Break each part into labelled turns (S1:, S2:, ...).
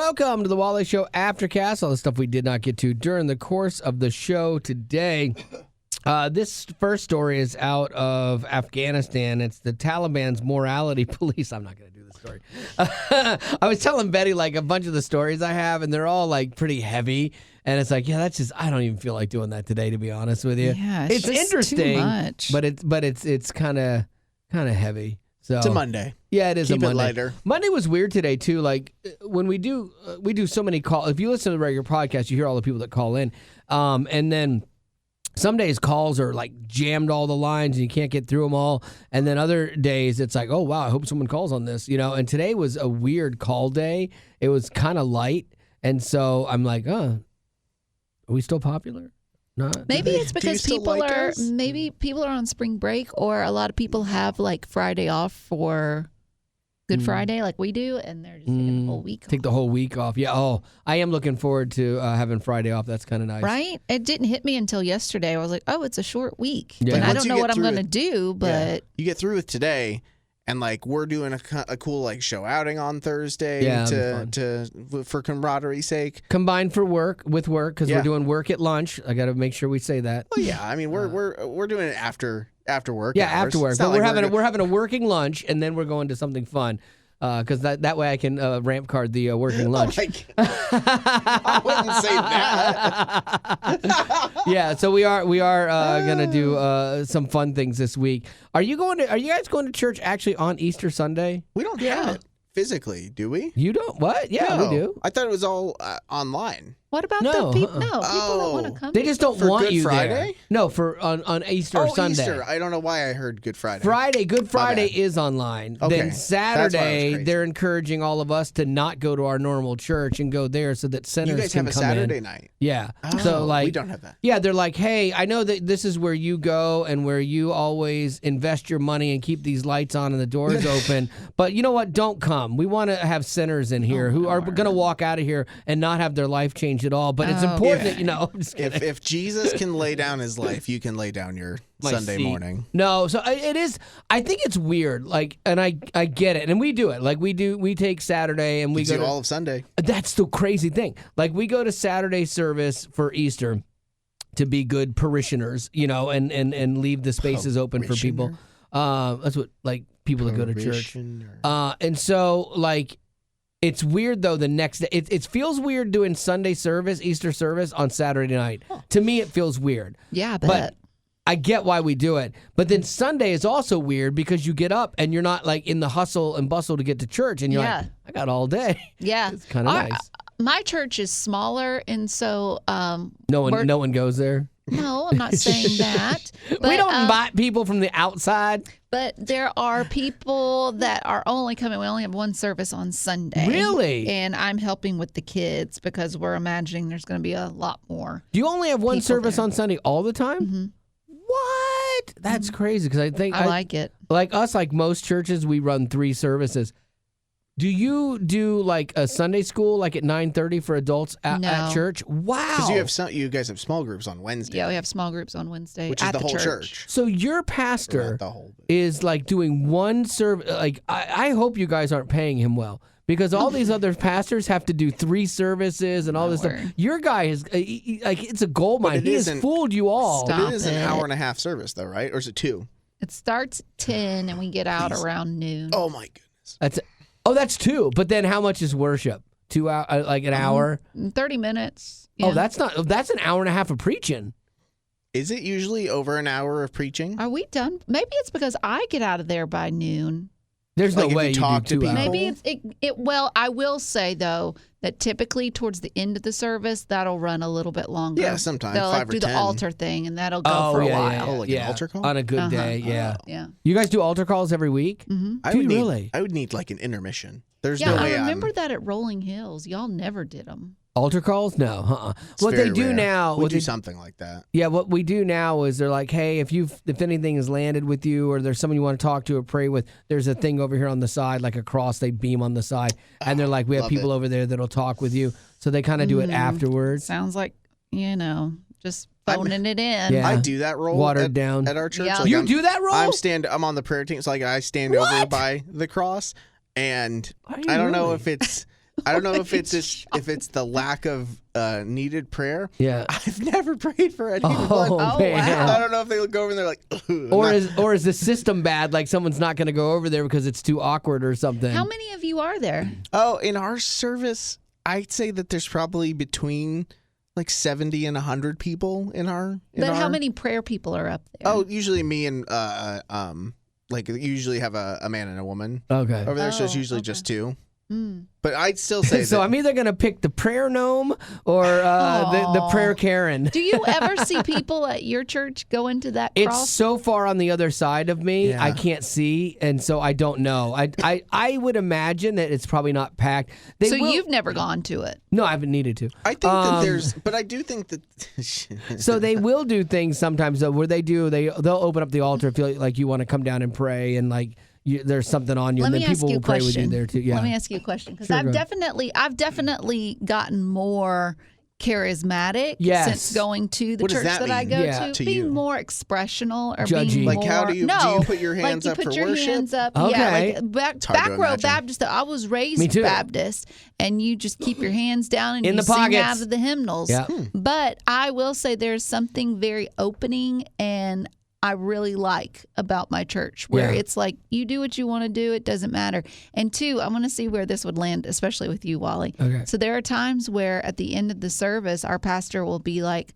S1: Welcome to the Wally Show Aftercast. All the stuff we did not get to during the course of the show today. This first story is out of Afghanistan. It's the Taliban's morality police. I'm not going to do this story. I was telling Betty like a bunch of the stories I have, and they're all like pretty heavy. And it's like, yeah, that's just, I don't even feel like doing that today, to be honest with you.
S2: Yeah,
S1: it's
S2: just
S1: interesting,
S2: too much.
S1: but it's kind of heavy. So
S3: it's a Monday.
S1: Yeah, it is
S3: Keep
S1: a Monday.
S3: it lighter.
S1: Monday was weird today too. Like when we do so many calls. If you listen to the regular podcast, you hear all the people that call in, and then some days calls are like jammed all the lines and you can't get through them all. And then other days it's like, oh wow, I hope someone calls on this, And today was a weird call day. It was kind of light, and so I'm like, are we still popular? Not.
S2: Maybe it's because people are
S3: us?
S2: maybe people are on spring break, or a lot of people have like Friday off for Good Friday, like we do, and they're just taking the whole week off.
S1: Take the whole week off. Yeah. Oh, I am looking forward to having Friday off. That's kind of nice.
S2: Right? It didn't hit me until yesterday. I was like, oh, it's a short week.
S1: Yeah.
S2: And I
S3: Once
S2: don't
S3: you
S2: know
S3: get
S2: what I'm
S3: through
S2: going to
S3: it-
S2: do, but
S3: You get through with today, and like we're doing a cool like show outing on Thursday for camaraderie's sake.
S1: Combined for work because
S3: Yeah.
S1: we're doing work at lunch. I got to make sure we say that.
S3: Well, yeah, I mean we're doing it after work.
S1: Yeah,
S3: hours.
S1: after work.
S3: It's
S1: But
S3: not like
S1: we're having a working lunch, and then we're going to something fun. Because that way I can ramp card the working lunch.
S3: I wouldn't say that.
S1: Yeah, so we are gonna do some fun things this week. Are you guys going to church actually on Easter Sunday?
S3: We don't have it physically, do we?
S1: You don't? What? Yeah,
S3: No.
S1: we do.
S3: I thought it was all online.
S2: what about
S1: No,
S2: the people? No, people that want to come.
S1: They just don't
S3: For
S1: want
S3: Good
S1: you
S3: Friday?
S1: there. No, for on Easter or Sunday.
S3: Easter. I don't know why I heard Good Friday.
S1: Good Friday
S3: bad.
S1: is online.
S3: Okay.
S1: Then
S3: That's why I was
S1: Saturday,
S3: crazy.
S1: they're encouraging all of us to not go to our normal church and go there so that sinners
S3: You guys
S1: can
S3: have a
S1: come
S3: Saturday
S1: in.
S3: night.
S1: Yeah.
S3: Oh,
S1: So like
S3: we don't have that.
S1: Yeah, they're like, hey, I know that this is where you go and where you always invest your money and keep these lights on and the doors open. But you know what? Don't come. We want to have sinners in here who are going to walk out of here and not have their life changed at all. But it's important that, I'm just kidding.
S3: If Jesus can lay down his life, you can lay down your
S1: My
S3: Sunday
S1: seat.
S3: morning.
S1: No, so it is. I think it's weird. Like, and I get it, and we do it. Like we take Saturday and we
S3: You
S1: go
S3: do
S1: to,
S3: all of Sunday.
S1: That's the crazy thing. Like we go to Saturday service for Easter to be good parishioners, and leave the spaces open for people. That's what like people that go to church. And so like. It's weird, though, the next day. It feels weird doing Sunday service, Easter service on Saturday night. To me, it feels weird.
S2: Yeah, I
S1: But
S2: bet.
S1: I get why we do it. But then Sunday is also weird because you get up and you're not like in the hustle and bustle to get to church. And you're like, I got all day.
S2: Yeah.
S1: It's kind of nice.
S2: My church is smaller, and so
S1: No one goes there.
S2: no, I'm not saying that. But,
S1: We don't invite people from the outside.
S2: But there are people that are only coming. We only have one service on Sunday.
S1: Really?
S2: And I'm helping with the kids because we're imagining there's going to be a lot more.
S1: Do you only have one
S2: people
S1: service
S2: there.
S1: on Sunday all the time?
S2: Mm-hmm.
S1: What? That's crazy because I think
S2: I like it.
S1: Like us, like most churches, we run 3 services. Do you do like a Sunday school like at 9:30 for adults at church? Wow.
S3: Because you guys have small groups on Wednesday.
S2: Yeah, we have small groups on Wednesday
S3: which is
S2: at
S3: the whole
S2: church.
S3: church.
S1: So your pastor
S3: Not the whole.
S1: is like doing one service. Like I hope you guys aren't paying him well because all these other pastors have to do 3 services and all this stuff. Your guy is like it's a gold mine. He has fooled you all.
S2: Stop
S3: It is an
S2: it.
S3: hour and a half service, though, right? Or is it 2?
S2: It starts at 10 and we get out around noon.
S3: Oh my goodness.
S1: That's 2. But then how much is worship? 2 hours, like an hour?
S2: 30 minutes.
S1: Oh,
S2: Yeah.
S1: that's an hour and a half of preaching.
S3: Is it usually over an hour of preaching?
S2: Are we done? Maybe it's because I get out of there by noon.
S1: There's
S3: Like
S1: no
S3: if
S1: way
S3: you
S1: you
S3: talk
S1: do
S3: to
S1: 2
S3: people?
S1: hours.
S2: Maybe it's well, I will say though that typically towards the end of the service that'll run a little bit longer.
S3: Yeah, sometimes
S2: they'll
S3: 5 or
S2: do
S3: 10.
S2: the altar thing and that'll go for a while.
S3: Oh, like an altar call?
S1: On a good
S2: Uh-huh.
S1: day, yeah.
S2: Yeah.
S1: You guys do altar calls every week?
S2: Mm-hmm.
S3: I
S1: Do
S3: would
S1: you
S3: need,
S1: really?
S3: I would need like an intermission. There's
S2: Yeah,
S3: no
S2: I
S3: way
S2: remember that at Rolling Hills. Y'all never did them.
S1: Altar calls? No,
S3: It's
S1: What they
S3: very
S1: do
S3: rare.
S1: now,
S3: we
S1: what
S3: do
S1: they-
S3: something like that.
S1: yeah, what we do now is they're like, hey, if anything has landed with you or there's someone you want to talk to or pray with, there's a thing over here on the side, like a cross they beam on the side. And they're like, we have
S3: love
S1: people
S3: it.
S1: over there that'll talk with you. So they kind of do it afterwards.
S2: Sounds like, just phoning it in.
S1: Yeah.
S3: I do that role
S1: Watered down.
S3: at our church.
S2: Yeah.
S3: Like
S1: You
S3: I'm,
S1: do that role?
S3: I'm on the prayer team. So like I stand over
S1: What?
S3: by the cross, and
S1: Are you
S3: I don't know
S1: really?
S3: if it's I don't know if it's the lack of needed prayer.
S1: Yeah.
S3: I've never prayed for anyone.
S1: Man.
S3: I don't know if they look over and they're like, ugh.
S1: Or is the system bad? Like someone's not going to go over there because it's too awkward or something.
S2: How many of you are there?
S3: Oh, in our service, I'd say that there's probably between like 70 and 100 people in our.
S2: How many prayer people are up there?
S3: Oh, usually me and like usually have a man and a woman
S1: Okay.
S3: over there, so it's usually just two. But I'd still say
S1: so I'm either going to pick the prayer gnome or the prayer Karen.
S2: Do you ever see people at your church go into that cross?
S1: It's so far on the other side of me, I can't see, and so I don't know. I would imagine that it's probably not packed.
S2: You've never gone to it?
S1: No, I haven't needed to.
S3: I think that there's, but I do think that.
S1: So they will do things sometimes though, where they'll open up the altar if you like you want to come down and pray and like. There's something on you, and then people will pray with you there too. Yeah.
S2: Let me ask you a question because
S1: Sure,
S2: I've definitely gotten more charismatic since going to the
S3: What does
S2: church
S3: that
S2: I
S3: mean?
S2: go
S3: Yeah.
S2: to.
S3: To
S2: Being
S3: you.
S2: more expressional or
S1: Judgy.
S2: being
S3: Like
S2: more.
S3: how do you put your hands
S2: like
S3: up
S2: you put
S3: for
S2: your
S3: worship?
S2: hands up.
S1: Okay.
S2: Yeah, like
S3: hard
S2: back
S3: to
S2: row
S3: imagine.
S2: Baptist. I was
S1: Me
S2: raised
S1: too.
S2: Baptist, and you just keep your hands down and
S1: In
S2: you
S1: the
S2: sing
S1: pockets.
S2: out of the hymnals.
S1: Yeah.
S2: But I will say there's something very opening and I really like about my church where it's like you do what you want to do. It doesn't matter. And two, I want to see where this would land, especially with you, Wally.
S1: Okay.
S2: So there are times where at the end of the service, our pastor will be like,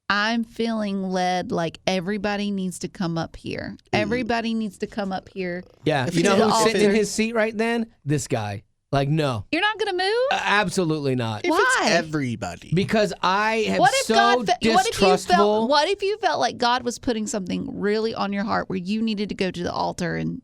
S2: I'm feeling led like everybody needs to come up here. Everybody needs to come up here.
S1: Yeah.
S3: If
S1: You know
S3: it's
S1: who's
S3: all
S1: sitting in
S3: fair-
S1: his seat right then? This guy. Like, no.
S2: You're not going to move?
S1: Absolutely not.
S3: If
S2: Why?
S3: it's everybody.
S1: Because I am
S2: What if
S1: so distrustful.
S2: What if you felt like God was putting something really on your heart where you needed to go to the altar and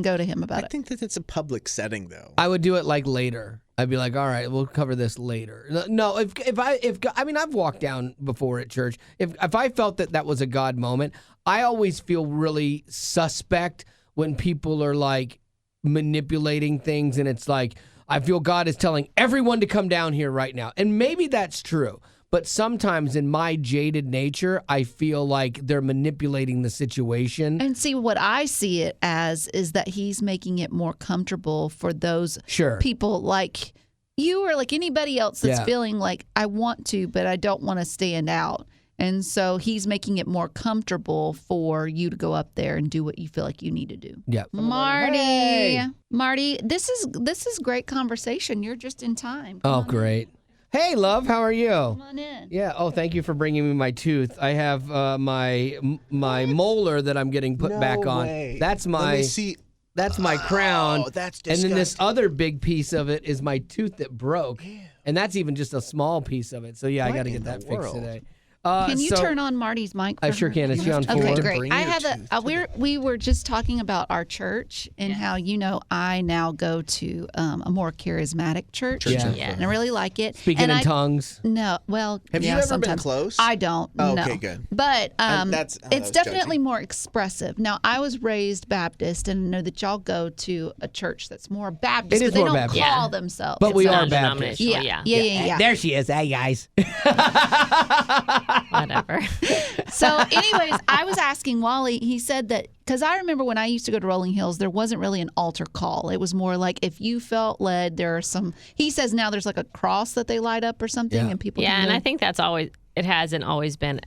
S2: go to him about
S3: I
S2: it?
S3: think that it's a public setting, though.
S1: I would do it like later. I'd be like, all right, we'll cover this later. No, I mean, I've walked down before at church. If I felt that was a God moment, I always feel really suspect when people are like manipulating things, and it's like I feel God is telling everyone to come down here right now, and maybe that's true. But sometimes in my jaded nature, I feel like they're manipulating the situation.
S2: And see, what I see it as is that he's making it more comfortable for those people like you or like anybody else that's feeling like I want to, but I don't want to stand out. And so he's making it more comfortable for you to go up there and do what you feel like you need to do.
S1: Yeah.
S2: Marty, this is great conversation. You're just in time. Come on in.
S1: Great. Hey, love, how are you?
S2: Come on in.
S1: Yeah. Oh, thank you for bringing me my tooth. I have my molar that I'm getting put back on.
S3: way.
S1: That's
S3: Let
S1: my
S3: me see.
S1: that's my crown.
S3: Oh, that's
S1: and then this
S3: disgusting.
S1: other big piece of it is my tooth that broke, and that's even just a small piece of it. So yeah, I got to get that fixed today.
S2: Can you turn on Marty's mic?
S1: I sure can. Is she on full?
S2: Okay,
S3: to
S2: great.
S3: bring
S2: I
S3: your
S2: have
S3: tooth
S2: we were just talking about our church and how I now go to a more charismatic church.
S1: Yeah.
S2: And I really like it.
S1: Speaking in tongues.
S2: No, well,
S3: Have you ever been
S2: sometimes.
S3: close?
S2: I don't.
S3: Oh,
S2: no.
S3: okay, good.
S2: But
S3: I
S2: it's
S3: was
S2: definitely
S3: judging.
S2: more expressive. Now, I was raised Baptist, and I know that y'all go to a church that's more Baptist,
S1: It is
S2: but they
S1: more
S2: don't
S1: Baptist.
S2: call
S4: Yeah.
S2: themselves.
S1: But we are
S4: non-denominational,
S1: Baptist.
S2: Yeah.
S1: There she is. Hey, guys.
S4: Whatever.
S2: So, anyways, I was asking Wally. He said that because I remember when I used to go to Rolling Hills, there wasn't really an altar call. It was more like if you felt led, there are some. He says now there's like a cross that they light up or something,
S1: Yeah.
S2: and people.
S4: Yeah,
S2: can
S4: and
S2: go.
S4: I think it hasn't always been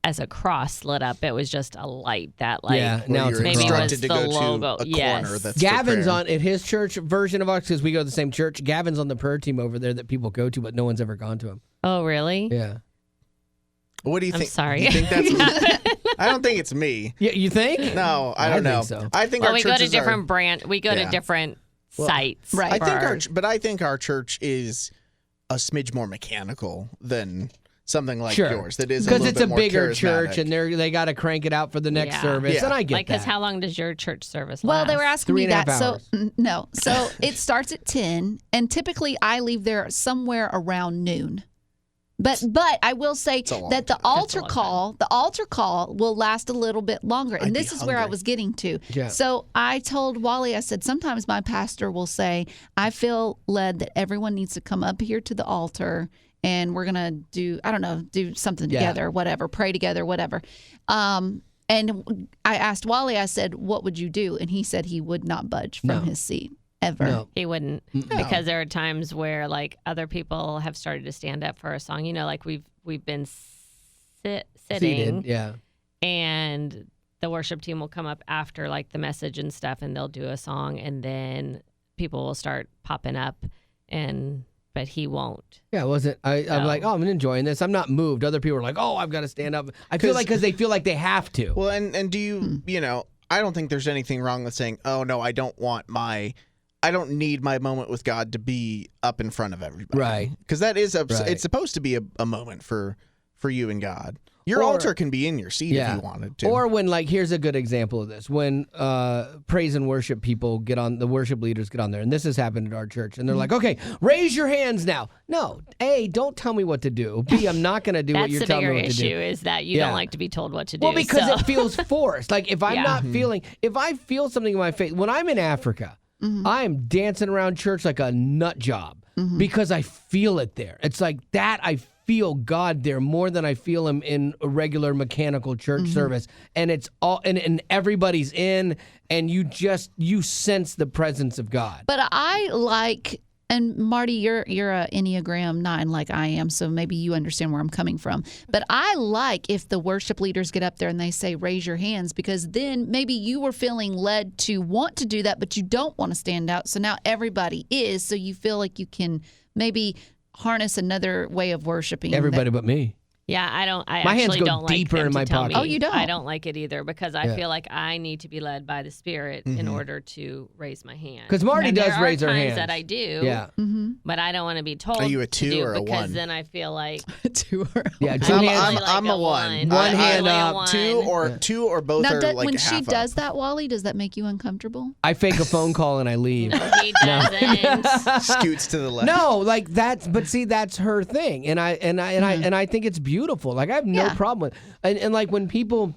S4: as a cross lit up. It was just a light that like
S1: Yeah,
S3: Where
S1: now it's
S3: you're
S1: a
S4: maybe
S1: cross.
S3: instructed to
S4: was
S3: go
S4: the logo.
S3: to a
S4: Yes.
S3: corner that's
S1: Gavin's
S3: for
S1: on at his church version of ours because we go to the same church. Gavin's on the prayer team over there that people go to, but no one's ever gone to him.
S4: Oh, really?
S1: Yeah.
S3: What do you
S4: I'm
S3: think?
S4: sorry.
S3: You think that's me? I don't think it's me.
S1: Yeah, you think?
S3: No, I
S1: I
S3: don't
S1: think
S3: know.
S1: so.
S3: I think
S4: Well,
S3: our
S4: we go to
S3: churches
S4: different brand. We go
S3: Yeah.
S4: to different
S3: Well,
S4: sites.
S2: right.
S3: I
S4: for
S3: think I think our church is a smidge more mechanical than something like
S1: Sure.
S3: yours. That is
S1: Because
S3: little
S1: it's
S3: bit
S1: a
S3: more
S1: bigger church
S3: charismatic.
S1: and they got to crank it out for the next
S4: Yeah.
S1: service.
S3: Yeah.
S1: And I get
S4: like, because
S1: that.
S4: how long does your church service last?
S2: Well, they were asking me
S1: 3.5
S2: that. So
S1: hours.
S2: no. So it starts at 10, and typically I leave there somewhere around noon. But I will say
S3: a long
S2: that the
S3: time.
S2: altar
S4: long
S2: call will last a little bit longer, and
S3: I'd be
S2: this is where I
S3: hungry.
S2: was getting to.
S1: Yeah.
S2: So I told Wally, I said sometimes my pastor will say, I feel led that everyone needs to come up here to the altar. And we're gonna do something
S1: Yeah.
S2: together, whatever, pray together, whatever. And I asked Wally, I said, what would you do? And he said he would not budge from his seat. Ever.
S1: No.
S4: He wouldn't, because there are times where like other people have started to stand up for a song. You know, like we've been sitting,
S1: Seated, yeah,
S4: and the worship team will come up after like the message and stuff, and they'll do a song, and then people will start popping up, but he won't.
S1: Yeah, wasn't I'm like, oh, I'm enjoying this. I'm not moved. Other people are like, oh, I've got to stand up. I feel like because they feel like they have to.
S3: Well, and do you, I don't think there's anything wrong with saying, oh, no, I don't need my moment with God to be up in front of everybody.
S1: Right.
S3: Because that is, it's supposed to be a moment for you and God. Your altar can be in your seat if you wanted to.
S1: Or when, like, here's a good example of this. When praise and worship people the worship leaders get on there, and this has happened at our church, and they're like, okay, raise your hands now. No, A, don't tell me what to do. B, I'm not going to do what you're telling me what to do.
S4: That's the bigger issue, is that you don't like to be told what to do.
S1: Well, because it feels forced. Like, if I'm not feeling, if I feel something in my face, when I'm in Africa, I'm dancing around church like a nut job because I feel it there. It's like that I feel God there more than I feel him in a regular mechanical church service. And it's all, and everybody's in, and you sense the presence of God.
S2: But I like, and Marty, you're a Enneagram 9 like I am, so maybe you understand where I'm coming from. But I like if the worship leaders get up there and they say, raise your hands, because then maybe you were feeling led to want to do that, but you don't want to stand out. So now everybody is, so you feel like you can maybe harness another way of worshiping.
S1: Everybody but me.
S4: Yeah, I
S1: my hands
S4: actually
S1: go
S4: don't like
S1: deeper
S4: them
S1: in my
S4: to tell
S1: pocket.
S4: me.
S2: Oh, you don't?
S4: I don't like it either, because I feel like I need to be led by the Spirit in order to raise my hand.
S1: Because Marty does raise her hand.
S4: There are times that I do,
S1: Yeah.
S4: but I don't want to be told.
S3: Are you a 2
S4: to do,
S3: or a
S4: because
S3: 1?
S4: then I feel like
S2: 2 or
S1: Yeah,
S3: I'm a 1.
S1: One hand up.
S4: One.
S3: 2 or both
S2: now,
S3: are like
S2: when
S3: half
S2: she
S3: up.
S2: does that, Wally, does that make you uncomfortable?
S1: I fake a phone call and I leave.
S4: No, he doesn't.
S3: Scoots to the left.
S1: No, like that's, but see, that's her thing, and I think it's beautiful. Like I have no problem with, and like when people,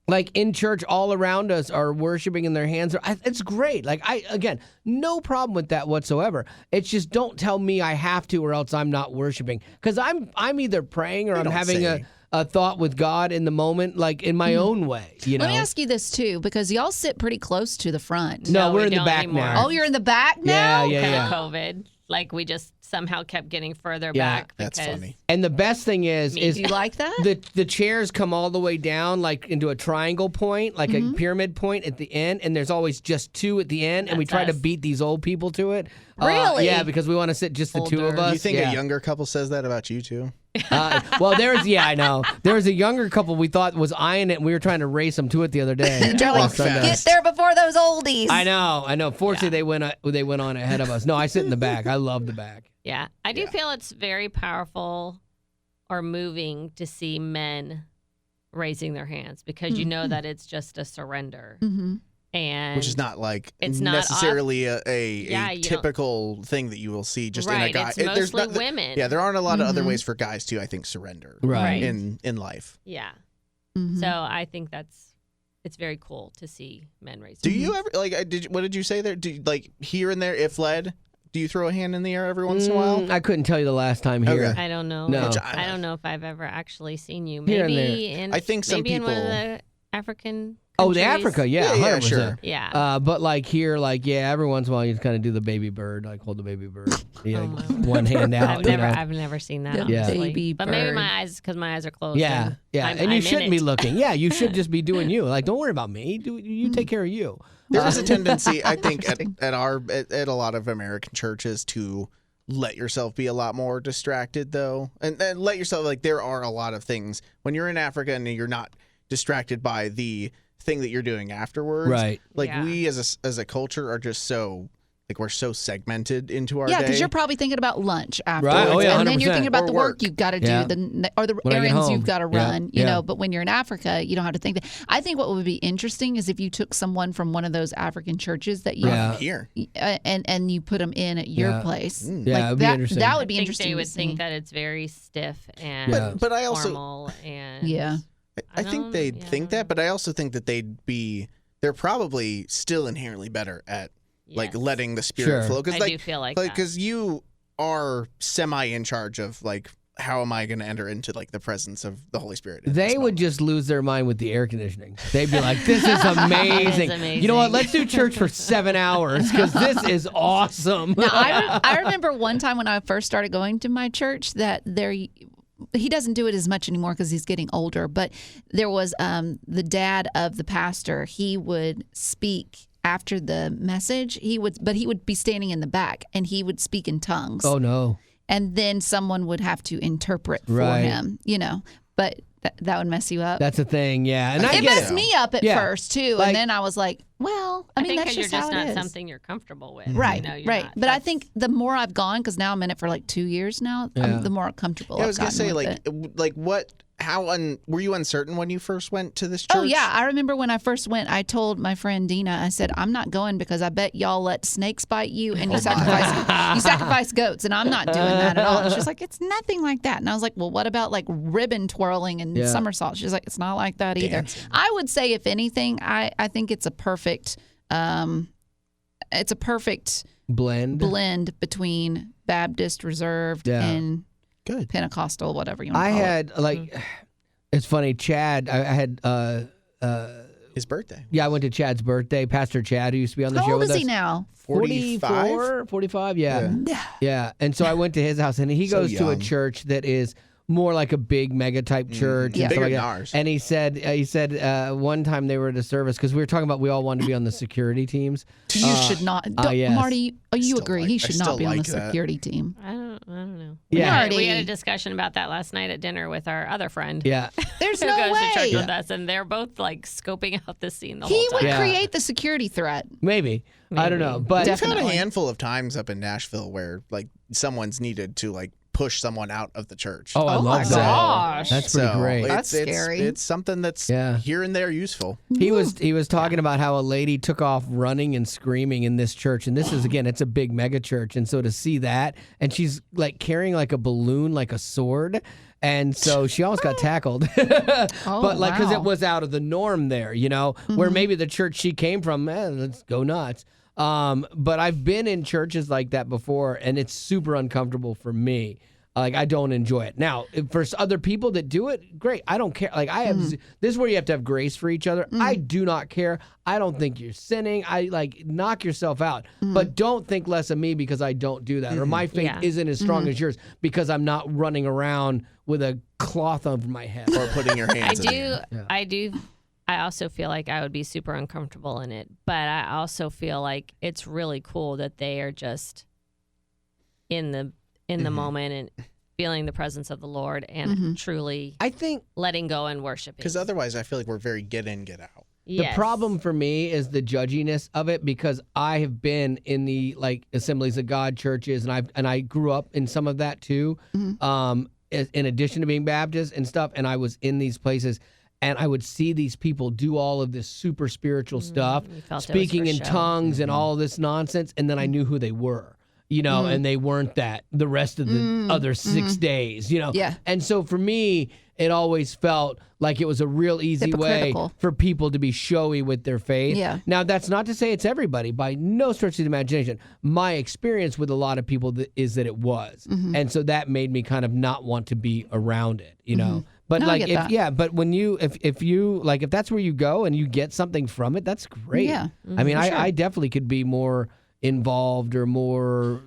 S1: like in church, all around us are worshiping and their hands are, it's great. Like again, no problem with that whatsoever. It's just don't tell me I have to, or else I'm not worshiping, because I'm either praying or I'm having a thought with God in the moment, like in my own way. You know.
S2: Let me ask you this too, because y'all sit pretty close to the front.
S1: No, we're
S4: we
S1: in the
S4: don't
S1: back
S4: anymore.
S1: now.
S2: Oh, you're in the back now?
S1: Yeah.
S4: COVID, like we just somehow kept getting further
S1: Yeah.
S4: back.
S3: That's
S4: because
S3: funny.
S1: And the best thing is
S2: Do you like that?
S1: the chairs come all the way down, like into a triangle point, like a pyramid point at the end, and there's always just 2 at the end, and we try to beat these old people to it.
S2: Really?
S1: Yeah, because we want to sit just the 2 of us.
S3: You think a younger couple says that about you too?
S1: Well, I know. There was a younger couple we thought was eyeing it, and we were trying to race them to it the other day.
S2: They're like, get there before those oldies.
S1: I know. Fortunately, they went on ahead of us. No, I sit in the back. I love the back.
S4: Yeah, I do feel it's very powerful or moving to see men raising their hands, because you know that it's just a surrender. And
S3: which is not like
S4: it's
S3: necessarily a typical thing that you will see just in a guy.
S4: It's mostly women.
S3: Yeah, there aren't a lot of other ways for guys to, I think, surrender in life.
S4: Yeah. So I think it's very cool to see men raise.
S3: Do you ever what did you say there? Do you, like here and there, if led? Do you throw a hand in the air every once in a while?
S1: I couldn't tell you the last time here.
S3: Okay.
S4: I don't know.
S1: No.
S4: I don't know if I've ever actually seen you.
S1: Here
S4: Maybe
S1: and
S4: in
S3: I think some
S4: maybe in one of
S3: people-
S4: the African
S1: Oh, the
S4: countries.
S1: Africa, yeah,
S3: Yeah,
S1: 100%.
S3: sure.
S4: Yeah.
S1: But like here, like every once in a while you just kind of do the baby bird, like hold the baby bird, one hand out.
S4: I've never seen that.
S2: The
S4: Honestly.
S2: baby
S4: but maybe
S2: bird.
S4: my eyes, because my eyes are closed.
S1: Yeah,
S4: and
S1: and you
S4: I'm
S1: shouldn't
S4: in
S1: be
S4: it.
S1: looking. Yeah, you should just be doing you. Like, don't worry about me. You take care of you.
S3: There is a tendency, I think, at a lot of American churches to let yourself be a lot more distracted, though, and let yourself, like, there are a lot of things when you're in Africa and you're not distracted by the thing that you're doing afterwards.
S1: Right.
S3: Like we as a culture are just so, like, we're so segmented into our
S2: Yeah,
S3: day.
S2: because you're probably thinking about lunch afterwards.
S1: Right. Oh, yeah,
S2: and then you're
S1: 100%.
S2: thinking about
S3: Or
S2: the
S3: work.
S2: work you've got to do,
S1: Yeah.
S2: or the
S1: When I get
S2: errands
S1: home.
S2: you've got to
S1: Yeah.
S2: run, you
S1: Yeah.
S2: know. But when you're in Africa, you don't have to think that. I think what would be interesting is if you took someone from one of those African churches that you
S3: here.
S2: and you put them in at your
S1: Yeah.
S2: place.
S1: Yeah,
S2: like
S1: it'd be interesting.
S2: That
S4: I
S2: would be
S4: think
S2: interesting.
S4: they would
S2: to
S4: think
S2: see.
S4: that it's very stiff and
S3: But I also
S4: formal and
S3: I think they'd think that, but I also think that they're probably still inherently better at like letting the spirit
S1: Sure.
S3: flow. Because
S4: I do feel like that.
S3: because you are semi in charge of like how am I going to enter into like the presence of the Holy Spirit?
S1: They would just lose their mind with the air conditioning. They'd be like, "This is amazing. You know what? Let's do church for 7 hours because this is awesome."
S2: Now, I remember one time when I first started going to my church that he doesn't do it as much anymore because he's getting older. But there was the dad of the pastor. He would speak after the message. He would be standing in the back and he would speak in tongues.
S1: Oh no.
S2: And then someone would have to interpret for him, but that would mess you up.
S1: That's a thing, yeah. And
S2: it messed me up at first too, and then I was like, well, I mean, that's just
S4: you're
S2: how
S4: just
S2: it
S4: not
S2: is.
S4: something you're comfortable with,
S2: right? Right. But I think the more I've gone, because now I'm in it for like 2 years now, the more comfortable.
S3: I was
S2: gonna
S3: say what. Were you uncertain when you first went to this church?
S2: Oh, yeah. I remember when I first went, I told my friend Dina, I said, I'm not going because I bet y'all let snakes bite you and you sacrifice goats, and I'm not doing that at all. And she's like, it's nothing like that. And I was like, well, what about like ribbon twirling and somersaults? She's like, it's not like that either. Dancing. I would say, if anything, I think it's a perfect blend between Baptist reserved and
S3: good
S2: Pentecostal, whatever you want to call it.
S1: I had it's funny, Chad. I had
S3: his birthday.
S1: Yeah, I went to Chad's birthday. Pastor Chad, who used to be on the show with us.
S2: How old is he now?
S1: 45, yeah. And so I went to his house, and he goes to a church that is more like a big mega type church.
S3: Yeah. Bigger
S1: than
S3: ours.
S1: And he said one time they were at a service, because we were talking about we all wanted to be on the security teams.
S2: You should not.
S1: Yes.
S2: Marty, you agree he should not be on the security team.
S4: I don't know.
S1: Yeah.
S4: We had a discussion about that last night at dinner with our other friend.
S1: Yeah.
S2: There's
S4: who
S2: no
S4: goes
S2: way.
S4: to church with us, and they're both like scoping out the scene the whole
S2: He
S4: time.
S2: would create the security threat.
S1: Maybe. I don't know. But
S3: we've had a handful of times up in Nashville where like someone's needed to like push someone out of the church.
S1: Oh, I love that.
S2: Gosh.
S1: That's pretty great.
S2: That's scary.
S3: It's something that's here and there useful.
S1: He was talking about how a lady took off running and screaming in this church, and this is, again, it's a big mega church, and so to see that, and she's like carrying like a balloon, like a sword, and so she almost got tackled. But like, because it was out of the norm there, where maybe the church she came from, let's go nuts. But I've been in churches like that before, and it's super uncomfortable for me. Like, I don't enjoy it. Now, for other people that do it, great. I don't care. Like, this is where you have to have grace for each other. I do not care. I don't think you're sinning. Knock yourself out. But don't think less of me because I don't do that. Or my faith isn't as strong as yours because I'm not running around with a cloth over my head.
S3: Or putting your hands in the air.
S4: I do. I also feel like I would be super uncomfortable in it, but I also feel like it's really cool that they are just in the moment and feeling the presence of the Lord and truly, I think, letting go and worshiping.
S3: Because otherwise, I feel like we're very get in, get out.
S1: The problem for me is the judginess of it, because I have been in the Assemblies of God churches, and I grew up in some of that too. In addition to being Baptist and stuff, and I was in these places. And I would see these people do all of this super spiritual stuff, speaking in tongues and all of this nonsense. And then I knew who they were, and they weren't that the rest of the other 6 days,
S2: Yeah.
S1: And so for me, it always felt like it was a real easy way for people to be showy with their faith.
S2: Yeah.
S1: Now, that's not to say it's everybody, by no stretch of the imagination. My experience with a lot of people is that it was. And so that made me kind of not want to be around it, But
S2: no,
S1: but when if that's where you go and you get something from it, that's great.
S2: Yeah.
S1: I mean, I definitely could be more involved or more,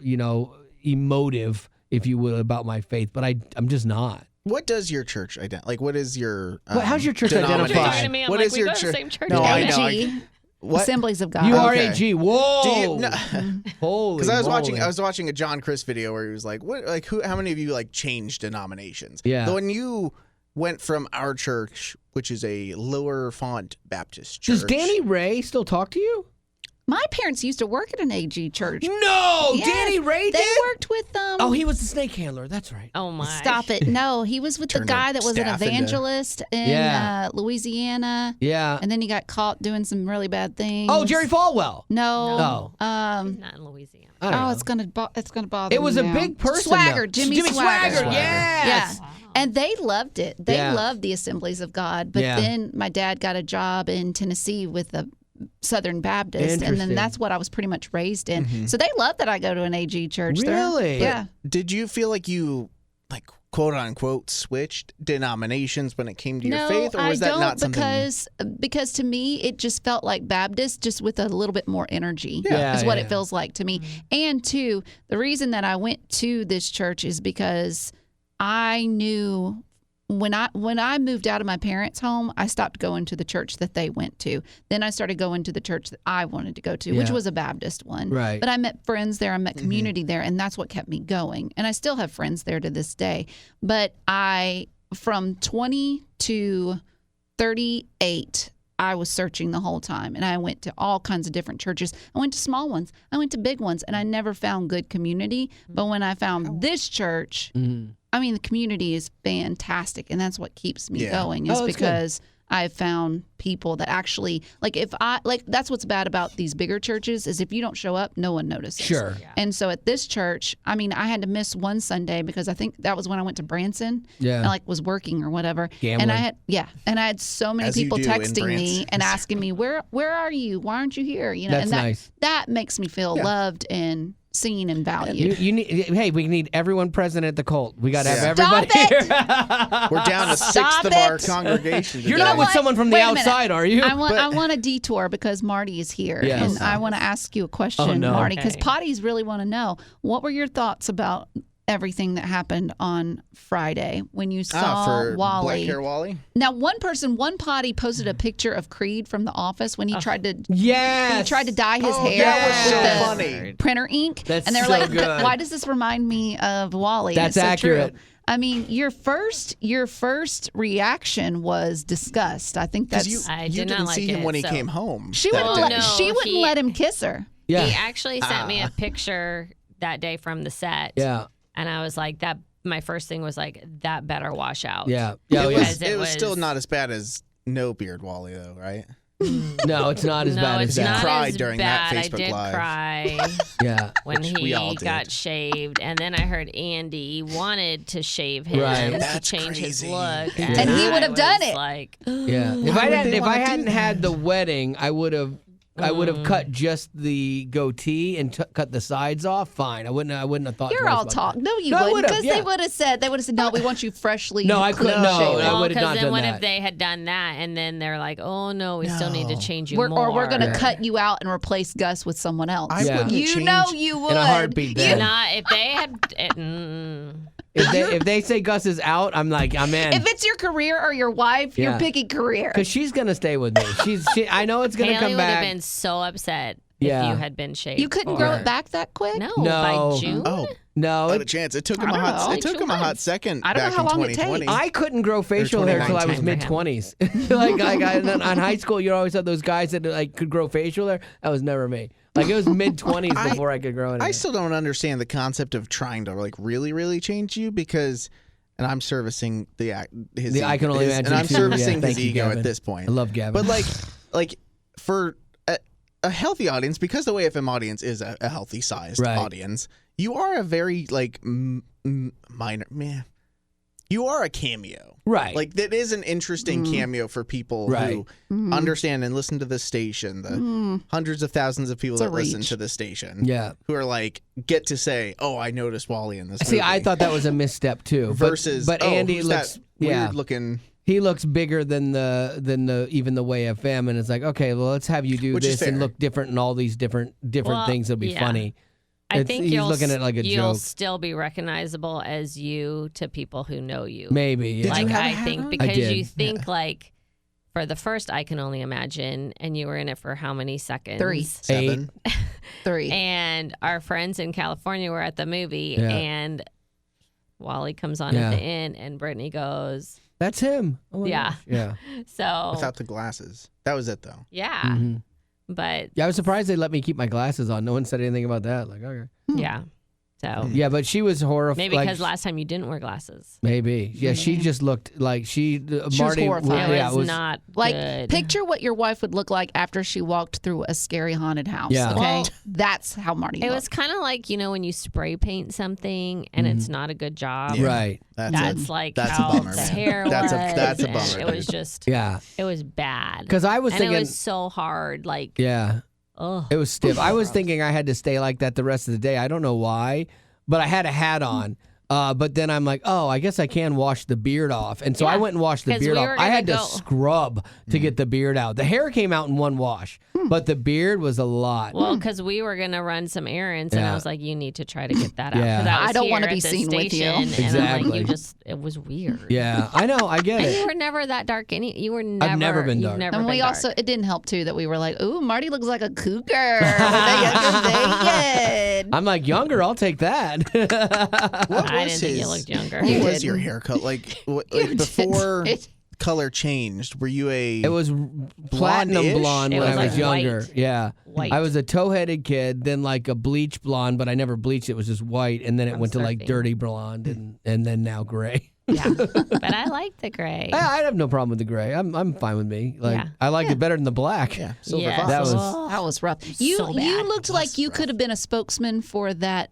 S1: emotive, if you will, about my faith, but I'm just not.
S3: What does your church identify? Like, what is your
S1: how's your church identify?
S3: What is your church?
S4: No,
S3: I
S2: know. What? Assemblies of God.
S1: You are AG. Whoa. Holy.
S3: Because I was watching a John Chris video where he was like, how many of you changed denominations?
S1: Yeah.
S3: When you went from our church, which is a lower font Baptist church.
S1: Does Danny Ray still talk to you?
S2: My parents used to work at an AG church.
S1: No,
S2: yes,
S1: Danny Ray did?
S2: They worked with them.
S1: Oh, he was the snake handler. That's right.
S4: Oh, my.
S2: Stop it. No, he was with the guy that was an evangelist in Louisiana.
S1: Yeah.
S2: And then he got caught doing some really bad things.
S1: Oh, Jerry Falwell.
S2: No.
S4: Not in Louisiana.
S2: It's gonna bother me.
S1: It was
S2: now.
S1: a big person.
S2: Swagger, Jimmy Swagger.
S1: Yes.
S2: Yeah. And they loved it. They loved the Assemblies of God. But then my dad got a job in Tennessee with the Southern Baptist, and then that's what I was pretty much raised in. So they love that I go to an AG church.
S1: Really?
S2: Yeah.
S3: Did you feel like you like quote unquote switched denominations when it came to your faith, or was
S2: I
S3: that not something?
S2: Because to me it just felt like Baptist, just with a little bit more energy.
S1: Yeah,
S2: is what it feels like to me. And two, the reason that I went to this church is because I knew when I moved out of my parents' home, I stopped going to the church that they went to. Then I started going to the church that I wanted to go to, which was a Baptist one.
S1: Right.
S2: But I met friends there, I met community there, and that's what kept me going. And I still have friends there to this day. But from 20 to 38, I was searching the whole time, and I went to all kinds of different churches. I went to small ones, I went to big ones, and I never found good community. But when I found this church, I mean, the community is fantastic, and that's what keeps me going. Is because I've found people that actually that's what's bad about these bigger churches is if you don't show up, no one notices.
S1: Sure.
S2: Yeah. And so at this church, I mean, I had to miss one Sunday because I think that was when I went to Branson. Yeah. And was working or whatever.
S1: Gambling.
S2: And I had so many people texting me and asking me, where are you? Why aren't you here?
S1: That's nice.
S2: That makes me feel loved and seen and valued.
S1: Hey, we need everyone present at the cult. We got to have everybody here.
S3: We're down to sixth of our congregation today.
S1: You're not with someone from the outside, are you?
S2: I want a detour because Marty is here. Yes. And I want to ask you a question, Marty, because potties really want to know, what were your thoughts about everything that happened on Friday when you saw
S3: for
S2: Wally?
S3: Black hair Wally?
S2: Now, one potty posted a picture of Creed from The Office when he tried to dye his hair
S3: that was
S2: with
S3: so
S2: the
S3: funny.
S2: printer ink.
S1: That's
S2: and they're
S1: so
S2: like,
S1: good.
S2: why does this remind me of Wally?
S1: That's
S2: it's so
S1: accurate.
S2: True. I mean, your first reaction was disgust. I think that's.
S3: You didn't see him when he came home.
S2: She wouldn't let him kiss her.
S1: Yeah.
S4: He actually sent me a picture that day from the set.
S1: Yeah.
S4: And I was like, my first thing was like, that better wash out.
S1: Yeah.
S3: It was still not as bad as no beard Wally, though, right?
S1: No, it's not as bad as that.
S3: You cried during that Facebook
S4: I did
S3: Live.
S4: Cry when he got shaved. And then I heard Andy wanted to shave him to change his look.
S2: And he would have done it.
S1: If I hadn't had the wedding, I would have cut just the goatee and cut the sides off. Fine, I wouldn't have thought.
S2: You're all talk. No, you wouldn't, because they would have said, no, we want you freshly.
S1: No, I couldn't. No, I would have not done that.
S4: Because then what if they had done that and then they're like, oh no, we still need to change you more,
S2: or we're going to cut you out and replace Gus with someone else. You would
S1: in a heartbeat.
S4: Not if they had.
S1: If they say Gus is out, I'm like, I'm in.
S2: If it's your career or your wife, you're picking career.
S1: Because she's gonna stay with me. I know it's gonna come back.
S4: Haley would have been so upset if you had been shaved.
S2: You couldn't grow it back that quick?
S4: No, by June.
S3: Oh.
S1: No,
S3: not a chance. It took him a hot second.
S2: I don't know how long it takes.
S1: I couldn't grow facial hair until I was mid-20s. In high school, you always had those guys that could grow facial hair. That was never me. It was mid-20s before I could grow it.
S3: I still don't understand the concept of trying to really, really change you because, and I'm servicing his.
S1: I can only imagine.
S3: And I'm servicing his ego at this point.
S1: I love Gavin.
S3: But for a healthy audience, because the WayFM audience is a healthy sized audience, you are a very minor man. You are a cameo.
S1: Right.
S3: That is an interesting cameo for people who understand and listen to the station, the hundreds of thousands of people that listen to the station.
S1: Yeah.
S3: Who are get to say, oh, I noticed Wally in this movie.
S1: See, I thought that was a misstep too.
S3: Versus,
S1: but Andy looks
S3: weird looking.
S1: He looks bigger than the even the WayFM, and it's like, okay, well, let's have you do this and look different and all these different things that'll be funny.
S4: I think he's
S1: looking at it
S4: you'll
S1: joke.
S4: Still be recognizable as you to people who know you.
S1: Maybe. Yeah.
S4: I think because you think for the first I Can Only Imagine, and you were in it for how many seconds?
S2: 3.
S3: 7.
S2: 3.
S4: And our friends in California were at the movie, and Wally comes on at the end, and Brittany goes,
S1: "That's him."
S4: Oh yeah.
S1: Yeah.
S4: So
S3: without the glasses, that was it though.
S4: Yeah.
S1: Mm-hmm.
S4: But
S1: I was surprised they let me keep my glasses on. No one said anything about that. Okay.
S4: Yeah. So
S1: yeah, but she was horrified.
S4: Maybe because last time you didn't wear glasses.
S1: Maybe. Yeah, she just looked like Marty
S2: was horrified.
S4: It was not good.
S2: Picture what your wife would look like after she walked through a scary haunted house.
S1: Yeah.
S2: Okay,
S4: Well,
S2: that's how Marty.
S4: It was kind of like when you spray paint something and it's not a good job.
S1: Yeah. Right.
S4: That's
S3: a
S4: how
S3: bummer.
S4: the hair
S3: That's a
S4: was,
S3: bummer.
S4: and It was just it was bad.
S1: Because I was thinking
S4: it was so hard.
S1: It was stiff. I was thinking I had to stay like that the rest of the day. I don't know why, but I had a hat on. But then I'm like, oh, I guess I can wash the beard off. And so I went and washed the beard off. I had to scrub to get the beard out. The hair came out in one wash, but the beard was a lot.
S4: Well, because we were going to run some errands, and I was like, you need to try to get that out.
S1: Yeah.
S2: I don't want to be seen with you.
S1: Exactly.
S4: And I'm like, it was weird.
S1: Yeah, I know. I get
S4: And
S1: it.
S4: you were never that dark. You were never.
S1: I've never been dark.
S2: And we also, it didn't help too that we were like, ooh, Marty looks like a cougar. Naked.
S1: I'm like, younger, I'll take that.
S4: I didn't think you looked younger.
S3: What was your haircut like before color changed? Were you
S1: It was platinum blonde when I was younger.
S4: White.
S1: Yeah.
S4: White.
S1: I was a tow-headed kid, then like a bleach blonde, but I never bleached it. It was just white, and then it went to like dirty blonde, and then now gray.
S4: Yeah, but I like the gray.
S1: I have no problem with the gray. I'm fine with me. Like I like it better than the black.
S3: Yeah,
S1: that
S2: was rough. You looked like you could have been a spokesman for that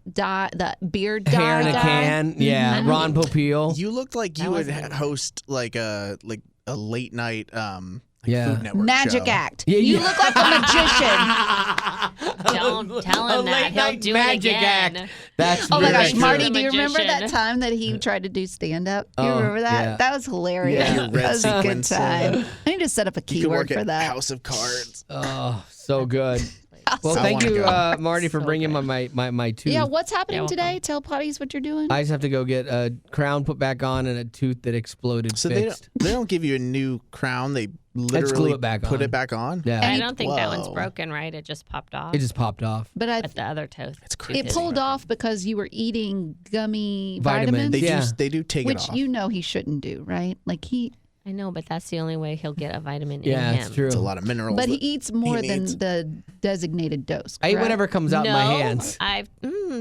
S2: beard dye.
S1: Hair in a can. Yeah, Ron Popeil.
S3: You looked like you would host like a late night Food Network
S2: Magic
S3: show.
S2: Act.
S1: Yeah,
S2: you look like a magician.
S4: Don't tell him that. He'll do
S1: magic
S4: it again.
S1: Act. That's
S2: Oh my gosh,
S1: true.
S2: Marty, do you remember that time that he tried to do stand-up? Do you remember that?
S1: Yeah.
S2: That was hilarious.
S3: Yeah.
S2: That was a good time. I need to set up a
S3: You could
S2: keyword
S3: work
S2: for
S3: at
S2: that.
S3: House of Cards.
S1: Oh, so good. Well,
S3: I
S1: thank
S3: wanna
S1: you,
S3: go.
S1: Marty, for bringing my tooth.
S2: Yeah, what's happening today? Tell potties what you're doing.
S1: I just have to go get a crown put back on and a tooth that exploded
S3: So
S1: fixed.
S3: they don't give you a new crown. They
S1: Let's glue
S3: literally
S1: it back
S3: put
S1: on.
S3: it back on.
S1: Yeah.
S4: I don't think that one's
S3: Whoa.
S4: broken, right? It just popped off.
S1: It just popped off.
S2: But
S4: But the other tooth.
S2: it pulled off because you were eating gummy
S1: Vitamins.
S2: vitamins,
S3: They do take
S2: which
S3: it off.
S2: you know he shouldn't do, right? Like
S4: I know, but that's the only way he'll get a vitamin
S1: Yeah,
S4: in him.
S1: it's true.
S3: It's a lot of minerals.
S2: but he
S3: that
S2: eats more than
S3: needs.
S2: the designated dose.
S1: I eat
S2: correct?
S1: whatever comes out in my hands.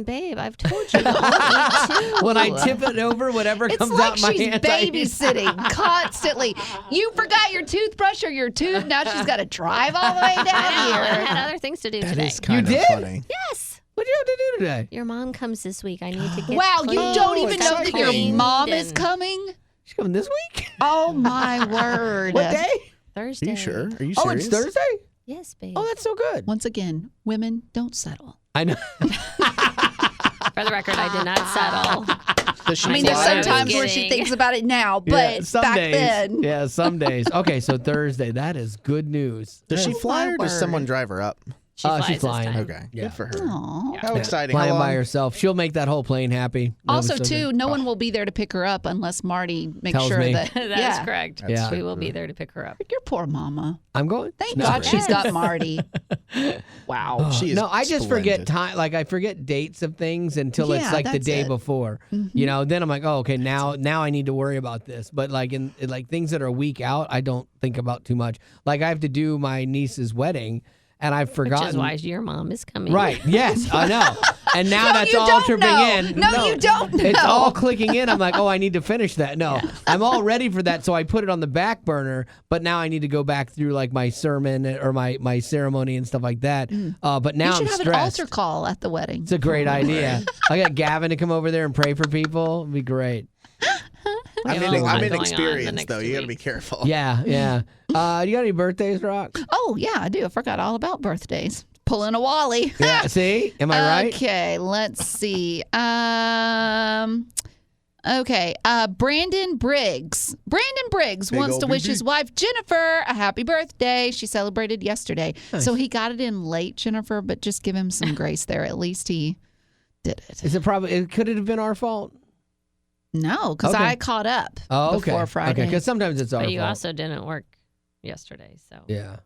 S4: Babe, I've told you to eat too.
S1: When I tip it over, whatever
S2: It's
S1: comes
S2: like
S1: out in my
S2: she's
S1: hands. I eat.
S2: babysitting constantly. You forgot your toothbrush or your tooth. Now she's got to drive all the way down
S4: I
S2: here.
S4: had other things to do
S3: That
S4: today.
S3: is kind
S1: You
S3: of
S1: did?
S3: funny.
S4: Yes.
S1: What do you have to do today?
S4: Your mom comes this week. I need to get
S2: Wow, you
S4: cleaned.
S2: don't even know that your
S4: Cleaned
S2: mom is
S4: and-
S2: coming?
S1: She's coming this week?
S2: Oh, my word.
S1: What day?
S4: Thursday.
S3: Are you sure? Are you serious?
S1: Oh, it's Thursday?
S4: Yes, babe.
S1: Oh, that's so good.
S2: Once again, women don't settle.
S1: I know.
S4: For the record, I did not settle.
S3: Does she
S2: I mean, there's
S3: fly?
S2: sometimes where she
S4: Kidding.
S2: thinks about it now,
S1: Yeah,
S2: but
S1: some
S2: back
S1: days.
S2: then.
S1: Yeah, some days. Okay, so Thursday. That is good news.
S3: Does she fly or does
S2: word.
S3: someone drive her up?
S4: She flies
S1: she's
S4: this
S1: flying.
S4: time.
S3: Okay,
S1: Yeah.
S3: good for her.
S2: Aw.
S3: How exciting! How
S1: Flying by
S3: long?
S1: herself. She'll make that whole plane happy. That was
S2: Also,
S1: so
S2: too,
S1: good.
S2: no one will be there to pick her up unless Marty makes
S1: Tells
S2: sure
S1: me.
S2: that.
S4: That is correct.
S1: Yeah.
S4: We will be there to pick her up.
S2: Your poor mama.
S1: I'm going.
S2: Thank
S1: No.
S2: God she's got Marty. Wow.
S3: She is
S1: No, I just forget
S3: splendid.
S1: time. Like I forget dates of things until it's
S2: Yeah,
S1: like the
S2: that's
S1: day
S2: it.
S1: before. You know, then I'm like, oh, okay, now I need to worry about this. But like in like things that are a week out, I don't think about too much. Like I have to do my niece's wedding, and I've forgotten.
S4: Which is why your mom is coming.
S1: Right. Yes, I know. And now
S2: No,
S1: that's
S2: you
S1: all
S2: don't
S1: tripping
S2: know.
S1: in.
S2: No, you don't
S1: It's
S2: know.
S1: all clicking in. I'm like, oh, I need to finish that. No, I'm all ready for that. So I put it on the back burner, but now I need to go back through like my sermon or my ceremony and stuff like that. But now
S2: You should
S1: I'm
S2: have
S1: stressed.
S2: an altar call at the wedding.
S1: It's a great idea. I got Gavin to come over there and pray for people. It'd be great.
S3: I'm
S4: We have a lot going on the
S3: inexperienced
S4: next
S3: though.
S4: 2
S3: You got to be
S4: weeks.
S3: careful.
S1: Yeah, yeah. You got any birthdays, Rock?
S2: Oh, yeah, I do. I forgot all about birthdays. Pulling a Wally.
S1: Yeah. See, am I right?
S2: Okay, let's see. Okay, Brandon Briggs. Brandon Briggs
S3: Big
S2: wants
S3: old
S2: to wish
S3: BB.
S2: his wife Jennifer a happy birthday. She celebrated yesterday. So he got it in late, Jennifer, but just give him some grace there. At least he did it.
S1: Is it probably? Could it have been our fault?
S2: No, because
S1: Okay.
S2: I caught up
S1: Oh, okay.
S2: before Friday.
S1: Okay, because sometimes it's our
S4: But you
S1: fault.
S4: also didn't work yesterday, so.
S1: Yeah.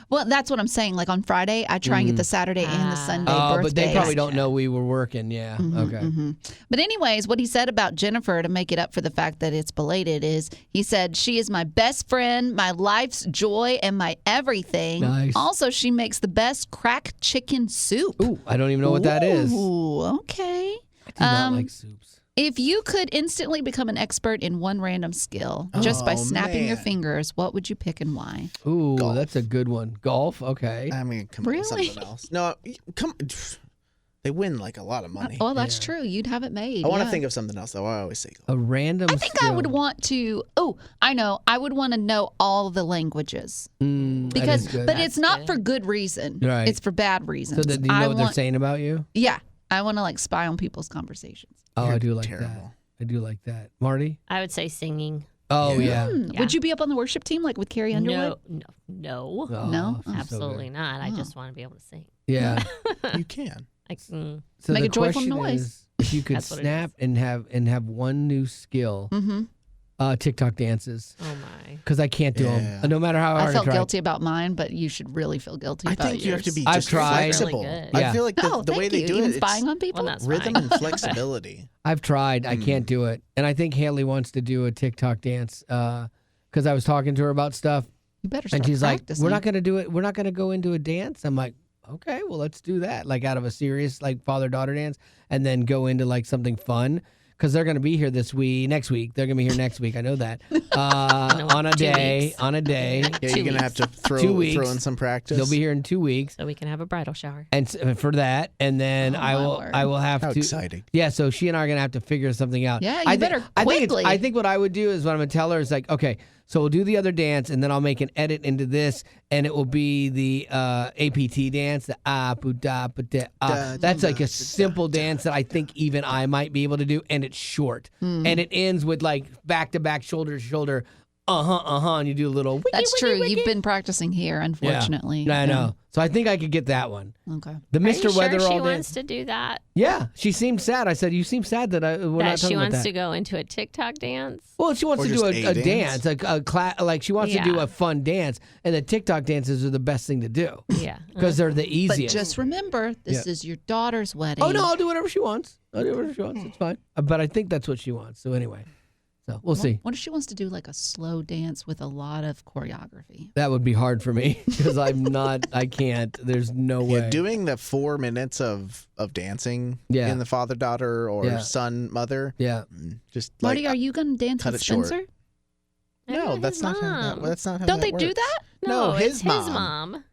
S2: Well, that's what I'm saying. Like on Friday, I try and get the Saturday and the Sunday birthdays.
S1: But they probably don't know we were working. Yeah. Okay.
S2: But anyways, what he said about Jennifer to make it up for the fact that it's belated is he said, she is my best friend, my life's joy, and my everything.
S1: Nice.
S2: Also, she makes the best cracked chicken soup.
S1: Ooh, I don't even know what that is.
S2: Ooh, okay.
S1: I do not like soups.
S2: If you could instantly become an expert in one random skill just by
S3: Oh,
S2: snapping your
S3: man.
S2: fingers, what would you pick and why?
S1: Ooh,
S3: Golf.
S1: that's a good one. Golf. Okay.
S3: I'm gonna come up with
S2: Really?
S3: something else. No, come. They win like a lot of money.
S2: Oh, that's true. You'd have it made.
S3: I want to
S2: yeah.
S3: think of something else though. I always say
S1: A random.
S2: I think I would want to. Oh, I know. I would want to know all the languages because, but it's not for good reason.
S1: Right.
S2: It's for bad reasons.
S1: So that you know
S2: I
S1: what they're
S2: want-
S1: saying about you.
S2: Yeah, I want to like spy on people's conversations.
S1: Oh, I do like
S3: terrible.
S1: that. I do like that. Marty?
S4: I would say singing.
S1: Oh, yeah.
S2: Would you be up on the worship team like with Carrie Underwood?
S4: No.
S1: Oh,
S2: No?
S1: she's so
S4: Absolutely
S1: good.
S4: not. I just want to be able to sing.
S1: Yeah.
S3: You can.
S4: Like,
S1: So
S2: Make
S1: the
S2: a joyful
S1: question
S2: noise.
S1: is, if you could
S4: That's what it
S1: snap and have one new skill, TikTok dances,
S4: oh my.
S1: because I can't do
S3: Yeah.
S1: them. No matter how hard
S2: I felt
S1: try.
S2: guilty about mine, but you should really feel guilty
S3: I
S2: about
S3: think you have to
S2: yours.
S3: be
S1: I've
S3: just
S1: tried.
S3: flexible.
S4: Really good.
S1: Yeah.
S3: I feel like the way
S2: thank
S3: they
S2: you.
S3: do
S2: Even
S3: it,
S2: spying
S3: it's
S2: on people?
S4: Well, that's
S3: rhythm
S4: fine.
S3: and flexibility.
S1: I've tried. I can't do it. And I think Haley wants to do a TikTok dance because I was talking to her about stuff.
S2: You better start
S1: And she's
S2: practicing.
S1: like, we're not going to do it. We're not going to go into a dance. I'm like, okay, well, let's do that. Like out of a serious like father-daughter dance and then go into like something fun. Because they're going to be here next week. They're going to be here next week. I know that. On a
S4: 2
S1: day.
S4: weeks.
S1: On a day.
S3: Yeah,
S4: 2
S3: you're gonna have to throw
S1: 2 weeks.
S3: in some practice.
S1: They'll be here in 2 weeks.
S4: So we can have a bridal shower.
S1: And for that. And then
S2: Oh, my Lord.
S1: I will have
S3: How
S1: to.
S3: exciting!
S1: Yeah, so she and I are going to have to figure something out.
S2: Yeah, you
S1: I think-
S2: better
S1: I think
S2: quickly.
S1: I think what I would do is what I'm going to tell her is like, okay, so we'll do the other dance and then I'll make an edit into this and it will be the APT dance, the
S3: Da,
S1: That's
S3: da,
S1: like
S3: da,
S1: a simple dance that I think even I might be able to do, and it's short. And it ends with like back to back, shoulder to shoulder, and you do a little wiki,
S2: That's
S1: wiki,
S2: true.
S1: wiki.
S2: You've been practicing here, unfortunately.
S1: Yeah, I know. So I think I could get that one.
S2: Okay.
S1: The
S4: Are you
S1: Mr.
S4: sure
S1: Weather
S4: she
S1: all
S4: wants
S1: dance.
S4: to do that?
S1: Yeah, she seemed sad. I said, "You seem sad that we're not
S4: That
S1: talking
S4: she
S1: about
S4: wants
S1: that."
S4: to go into a TikTok dance?
S1: Well, she wants
S3: Or
S1: to do
S3: just
S1: a
S3: a
S1: dance,
S3: dance?
S1: like a like she wants to do
S4: Yeah.
S1: a fun dance, and the TikTok dances are the best thing to do
S4: Yeah.
S1: because they're the
S2: But
S1: easiest.
S2: just remember, this is your daughter's wedding.
S1: Oh no, I'll do whatever she wants. I'll do whatever she wants. It's fine. But I think that's what she wants. So anyway, so we'll see.
S2: What if she wants to do like a slow dance with a lot of choreography?
S1: That would be hard for me because I'm not. I can't. There's no way.
S3: Yeah, doing the 4 minutes of dancing
S1: Yeah.
S3: in the father-daughter or
S1: Yeah.
S3: son-mother.
S1: Yeah.
S3: Just like
S2: Marty, are you going to dance
S3: cut
S2: with
S3: it short.
S2: Spencer?
S3: no,
S4: His
S3: that's not how
S4: mom.
S3: that. That's not how
S2: Don't
S3: that
S2: they do
S3: works.
S2: that?
S3: No,
S4: it's
S3: his
S4: his
S3: mom.
S4: mom.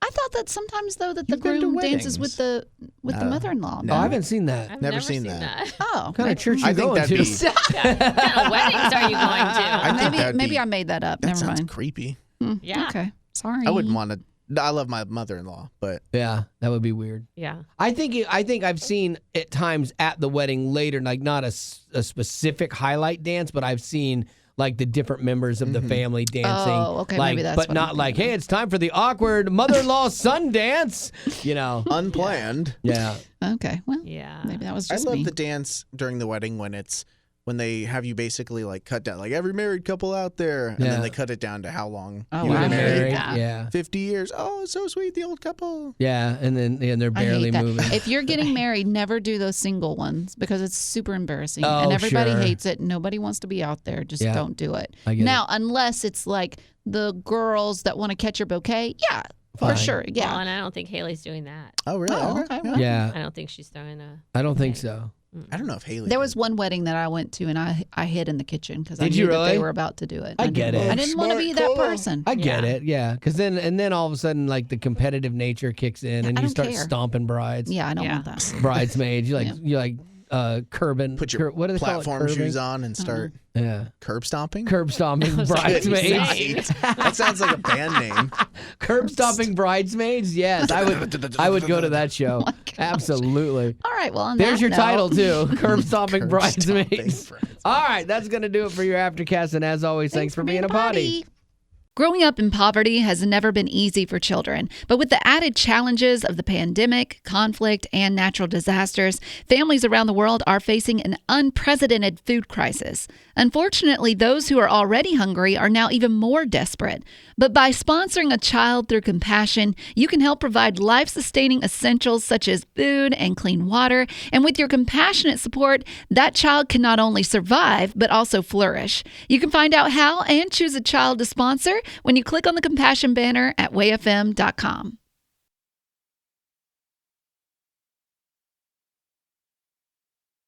S2: I thought that sometimes though that the
S3: You've been to
S2: groom dances with
S3: weddings.
S2: the mother-in-law.
S3: No.
S1: Oh, I haven't seen that.
S4: I've
S3: Never seen that.
S2: Oh,
S1: What kind of
S2: maybe-
S1: church you
S3: I think
S1: going
S3: that'd
S1: to?
S3: be.
S4: What kind of weddings are you going to?
S3: I think
S2: maybe
S3: that'd
S2: maybe
S3: be-
S2: I made that up.
S3: That
S2: Never
S3: sounds
S2: mind.
S3: creepy.
S4: Yeah.
S2: Okay. Sorry.
S3: I wouldn't want to. I love my mother-in-law, but
S1: Yeah, that would be weird.
S4: Yeah.
S1: I think I've seen at times at the wedding later, like not a specific highlight dance, but I've seen like the different members of the family dancing.
S2: Oh, okay,
S1: Like,
S2: maybe that's
S1: but
S2: what
S1: not
S2: I'm
S1: like,
S2: thinking
S1: hey, it's time for the awkward mother-in-law son dance. You know?
S3: unplanned.
S1: Yeah.
S2: Okay. Well,
S4: Yeah.
S2: maybe that was
S3: I
S2: just
S3: love
S2: me.
S3: the dance during the wedding when they have you basically like cut down like every married couple out there, and
S1: Yeah.
S3: then they cut it down to how long
S2: Oh,
S3: you've
S2: wow.
S3: been married.
S2: Yeah.
S1: Yeah.
S3: 50 years. Oh, so sweet, the old couple.
S1: Yeah. And then they're
S2: I
S1: barely
S2: hate that.
S1: moving.
S2: If you're getting married, never do those single ones because it's super embarrassing
S1: Oh,
S2: and everybody
S1: sure.
S2: hates it. Nobody wants to be out there. Just
S1: Yeah.
S2: don't do it.
S1: I get
S2: Now, unless it's like the girls that want to catch your bouquet, yeah,
S1: Fine.
S2: for sure.
S4: Well,
S2: Yeah.
S4: and I don't think Haley's doing that.
S3: Oh, really?
S2: Oh,
S3: Okay.
S2: okay,
S3: Yeah.
S2: well.
S1: Yeah.
S4: I don't think she's throwing a.
S1: I don't think so.
S3: I don't know if Haley.
S2: There
S3: did.
S2: was one wedding that I went to and I hid in the kitchen because I
S1: Did
S2: knew
S1: you
S2: that
S1: really?
S2: they were about to do it.
S1: I get it.
S2: I didn't want to be that person.
S1: I get
S4: Yeah.
S1: it. Yeah. Because then all of a sudden, like the competitive nature kicks in and
S2: I
S1: you
S2: don't
S1: start
S2: care.
S1: stomping brides.
S2: Yeah, I don't
S4: Yeah.
S2: want that.
S1: Bridesmaids. You like curbing.
S3: Put your
S1: what do they call it?
S3: platform
S1: Curbing?
S3: shoes on and start
S1: Yeah.
S3: curb stomping.
S1: Curb stomping
S4: was like,
S1: bridesmaids.
S3: That sounds like a band name.
S1: Curb stomping bridesmaids. Yes, I would go to that show. Absolutely.
S2: All right, well, on
S1: There's
S2: that
S1: your
S2: note,
S1: title too. Curb stomping
S3: Curb stomping
S1: bridesmaids.
S3: bridesmaids.
S1: All right, that's gonna do it for your Aftercast. And as always, thanks for being a potty.
S2: Growing up in poverty has never been easy for children, but with the added challenges of the pandemic, conflict, and natural disasters, families around the world are facing an unprecedented food crisis. Unfortunately, those who are already hungry are now even more desperate. But by sponsoring a child through compassion, you can help provide life-sustaining essentials such as food and clean water, and with your compassionate support, that child can not only survive, but also flourish. You can find out how and choose a child to sponsor when you click on the compassion banner at wayfm.com.